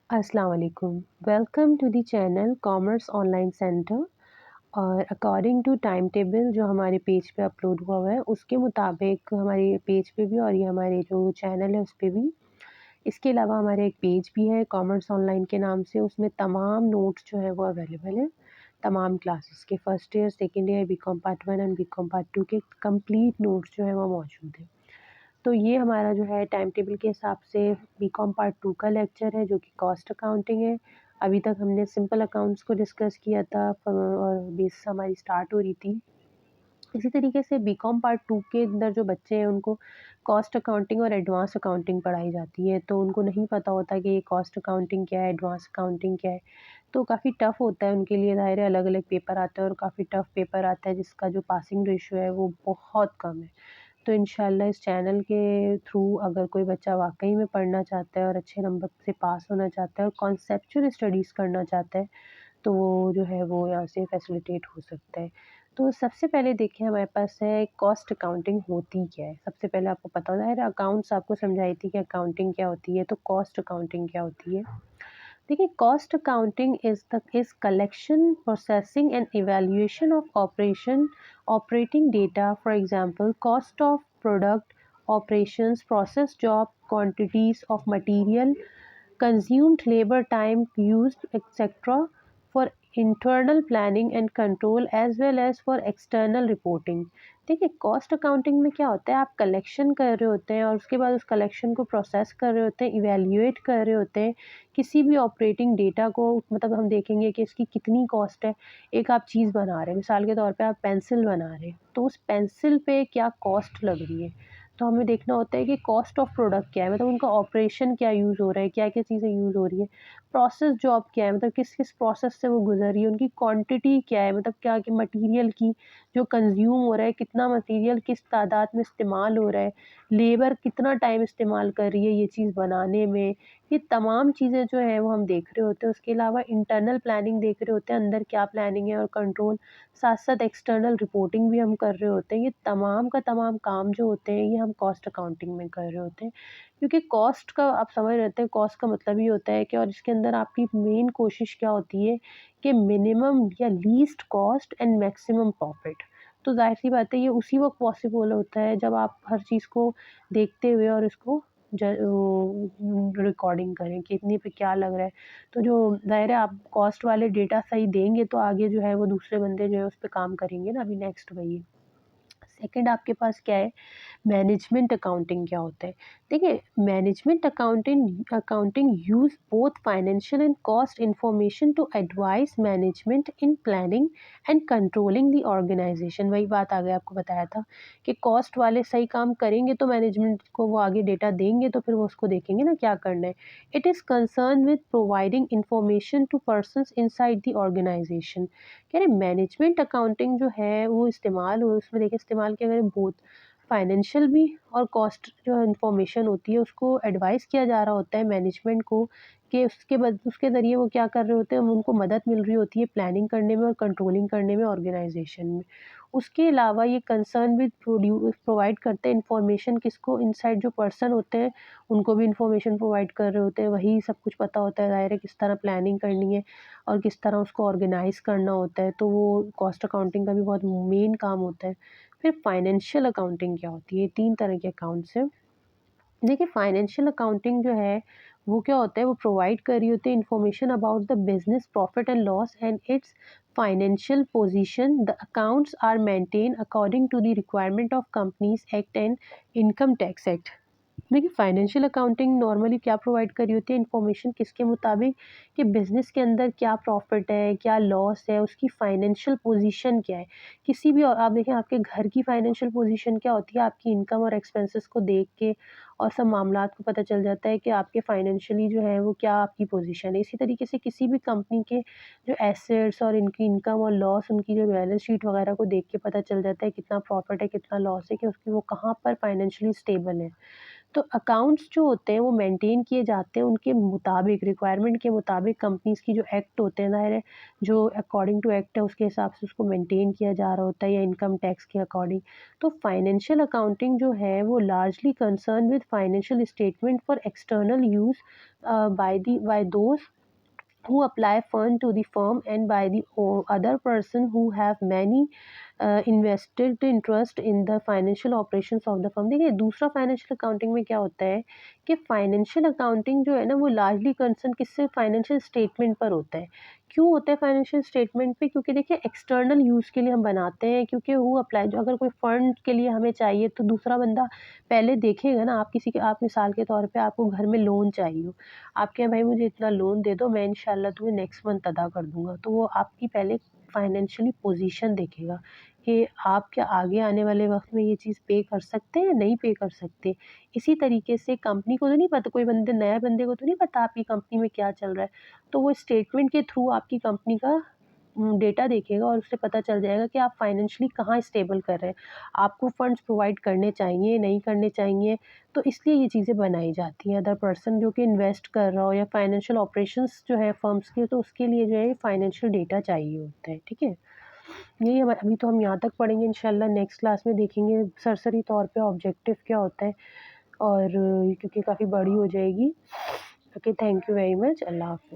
अस्सलाम वालेकुम। Welcome to the channel commerce online centre. और अकॉर्डिंग टू टाइम टेबल जो हमारे पेज पे अपलोड हुआ हुआ है उसके मुताबिक हमारे पेज पे भी और ये हमारे जो चैनल है उस पे भी इसके अलावा हमारा एक पेज भी है कॉमर्स ऑनलाइन के नाम से। उसमें तमाम नोट्स जो है वो अवेलेबल है। तमाम क्लासेस के first year second year BCom part 1 and BCom part 2 के कंप्लीट नोट्स जो है वो मौजूद है। तो ये हमारा जो है टाइम टेबल के हिसाब से बीकॉम पार्ट 2 का लेक्चर है जो कि कॉस्ट अकाउंटिंग है। अभी तक हमने सिंपल अकाउंट्स को डिस्कस किया था और बेस हमारी स्टार्ट हो रही थी। इसी तरीके से बीकॉम पार्ट 2 के अंदर जो बच्चे हैं उनको कॉस्ट अकाउंटिंग और एडवांस अकाउंटिंग पढ़ाई जाती है, तो उनको नहीं पता होता कि ये कॉस्ट अकाउंटिंग क्या है, एडवांस अकाउंटिंग क्या है। तो काफ़ी टफ़ होता है उनके लिए, ज़ाहिर है अलग-अलग पेपर आते हैं और काफ़ी टफ़ पेपर आता है जिसका जो पासिंग रेशियो है वो बहुत कम है। तो इंशाल्लाह इस चैनल के थ्रू अगर कोई बच्चा वाक़ई में पढ़ना चाहता है और अच्छे नंबर से पास होना चाहता है और कॉन्सेप्चुअल स्टडीज़ करना चाहता है, तो वो जो है वो यहाँ से फैसिलिटेट हो सकता है। तो सबसे पहले देखिए हमारे पास है कॉस्ट अकाउंटिंग होती क्या है? सबसे पहले आपको पता होना है अकाउंट्स आपको समझाई थी कि अकाउंटिंग क्या होती है, तो कॉस्ट अकाउंटिंग क्या होती है? देखिए cost accounting is collection processing and evaluation of operating data. For example cost of product, operations, process job, quantities of material, consumed labor time used etc. for internal planning and control as well as for external reporting। देखिए cost accounting में क्या होता है, आप collection कर रहे होते हैं और उसके बाद उस कलेक्शन को प्रोसेस कर रहे होते हैं, इवेल्युएट कर रहे होते हैं किसी भी ऑपरेटिंग डेटा को। मतलब हम देखेंगे कि इसकी कितनी कॉस्ट है। एक आप चीज़ बना रहे हैं, मिसाल के तौर पे आप पेंसिल बना रहे हैं, तो उस पेंसिल पे क्या कॉस्ट लग रही है। तो हमें देखना होता है कि कॉस्ट ऑफ प्रोडक्ट क्या है, मतलब उनका ऑपरेशन क्या यूज़ हो रहा है, क्या-क्या चीज़ें यूज़ हो रही है। प्रोसेस जॉब क्या है, मतलब किस-किस प्रोसेस से वो गुज़र रही है, उनकी क्वांटिटी क्या है, मतलब क्या कि मटीरियल की जो कंज़्यूम हो रहा है, कितना मटीरियल किस तादाद में इस्तेमाल हो रहा है, लेबर कितना टाइम इस्तेमाल कर रही है ये चीज़ बनाने में। ये तमाम चीज़ें जो हैं वो हम देख रहे होते हैं। उसके अलावा इंटरनल प्लानिंग देख रहे होते हैं, अंदर क्या प्लानिंग है और कंट्रोल। साथ-साथ एक्सटर्नल रिपोर्टिंग भी हम कर रहे होते हैं। ये तमाम का तमाम काम जो होते हैं ये हम कॉस्ट अकाउंटिंग में कर रहे होते हैं। क्योंकि कॉस्ट का आप समझ रहे हैं, कॉस्ट का मतलब ये होता है कि और इसके अंदर आपकी मेन कोशिश क्या होती है कि मिनिमम या least cost and maximum profit. तो ज़ाहिर-सी बात है ये उसी वक़्त पॉसिबल होता है जब आप हर चीज़ को देखते हुए और इसको रिकॉर्डिंग करें कि इतने पे क्या लग रहा है। तो जो ज़ाहिर है आप कॉस्ट वाले डेटा सही देंगे तो आगे जो है वो दूसरे बंदे जो है उस पे काम करेंगे ना, अभी नेक्स्ट वही है। सेकंड आपके पास क्या है, मैनेजमेंट अकाउंटिंग क्या होता है? देखिए management accounting accounting use both financial and cost information to advise management in planning and controlling the organisation. वही बात आगे आपको बताया था कि कॉस्ट वाले सही काम करेंगे तो मैनेजमेंट को वो आगे डेटा देंगे तो फिर वो उसको देखेंगे ना क्या करना है। It is concern with providing information to persons inside the organisation. कह रहे मैनेजमेंट अकाउंटिंग जो है वो इस्तेमाल हो उसमें देखिए इस्तेमाल किया करें बोथ फाइनेंशियल भी और कॉस्ट जो इन्फॉर्मेशन होती है उसको एडवाइस किया जा रहा होता है मैनेजमेंट को कि उसके ज़रिए वो क्या कर रहे होते हैं, उनको मदद मिल रही होती है प्लानिंग करने में और कंट्रोलिंग करने में ऑर्गेनाइजेशन में। उसके अलावा ये कंसर्न विद प्रोवाइड करते हैं इन्फॉर्मेशन किसको, इनसाइड जो पर्सन होते हैं उनको भी इन्फॉर्मेशन प्रोवाइड कर रहे होते हैं, वही सब कुछ पता होता है ज़ाहिर है किस तरह प्लानिंग करनी है और किस तरह उसको ऑर्गेनाइज़ करना होता है। तो वो कॉस्ट अकाउंटिंग का भी बहुत मेन काम होता है। फिर फाइनेंशियल अकाउंटिंग क्या होती है? 3 तरह के अकाउंट्स हैं। देखिए फाइनेंशियल अकाउंटिंग जो है वो क्या होता है, वो प्रोवाइड कर रही होती है information about the business profit and loss and its financial position. The accounts are maintain according to the requirement of companies act and income tax act. देखिए फाइनेंशियल अकाउंटिंग नॉर्मली क्या प्रोवाइड करी होती है information किसके मुताबिक कि business के अंदर क्या प्रॉफिट है, क्या लॉस है, उसकी फाइनेंशियल पोजीशन क्या है। किसी भी और आप देखें आपके घर की फाइनेंशियल पोजीशन क्या होती है, आपकी इनकम और एक्सपेंसेस को देख के और सब मामलात को पता चल जाता है कि आपके फाइनेंशियली जो है वो क्या आपकी पोजीशन है। इसी तरीके से किसी भी कंपनी के जो एसेट्स और इनकी इनकम और लॉस, उनकी जो बैलेंस शीट वगैरह को देख के पता चल जाता है कितना प्रॉफिट है कितना लॉस है, कि उसकी वो कहाँ पर फाइनेंशियली स्टेबल है। तो अकाउंट्स जो होते हैं वो मेंटेन किए जाते हैं उनके मुताबिक, रिक्वायरमेंट के मुताबिक। कंपनीज़ की जो एक्ट होते हैं ज़ाहिर है, जो अकॉर्डिंग टू एक्ट है उसके हिसाब से उसको मेंटेन किया जा रहा होता है, या इनकम टैक्स के अकॉर्डिंग। तो फाइनेंशियल अकाउंटिंग जो है वो largely concern with financial statement for external use by those who apply fund to the firm and by the other person who have many invested interest in the financial operations of the firm। देखिए दूसरा financial accounting में क्या होता है कि financial accounting जो है ना वो लार्जली कंसर्न किससे, फाइनेंशियल स्टेटमेंट पर होता है। क्यों होता है फाइनेंशियल स्टेटमेंट पे? क्योंकि देखिए एक्सटर्नल यूज़ के लिए हम बनाते हैं, क्योंकि वो अप्लाई जो अगर कोई फंड के लिए हमें चाहिए तो दूसरा बंदा पहले देखेगा ना। आप किसी के, आप मिसाल के तौर पे आपको घर में लोन चाहिए, आप कहें भाई मुझे इतना लोन दे दो, मैं इंशाल्लाह तुम्हें नेक्स्ट मंथ अदा कर दूँगा। तो वो आपकी पहले फाइनेंशियली पोज़ीशन देखेगा कि आप क्या आगे आने वाले वक़्त में ये चीज़ पे कर सकते हैं या नहीं पे कर सकते। इसी तरीके से कंपनी को तो नहीं पता, कोई बंदे नए बंदे को तो नहीं पता आपकी कंपनी में क्या चल रहा है। तो वो स्टेटमेंट के थ्रू आपकी कंपनी का डेटा देखेगा और उससे पता चल जाएगा कि आप फाइनेंशियली कहाँ स्टेबल कर रहे हैं। आपको फंड्स प्रोवाइड करने चाहिए, नहीं करने चाहिए। तो इसलिए ये चीज़ें बनाई जाती हैं। अदर पर्सन जो कि इन्वेस्ट कर रहा हो या फाइनेंशियल ऑपरेशंस जो है फर्म्स के, तो उसके लिए जो है फाइनेंशियल डेटा चाहिए होता है, ठीक है? यही अभी तो हम यहाँ तक पढ़ेंगे, इंशाल्लाह नेक्स्ट क्लास में देखेंगे सरसरी तौर पे ऑब्जेक्टिव क्या होता है। और क्योंकि काफ़ी बड़ी हो जाएगी। Okay, thank you very much. अल्लाह हाफ़िज़।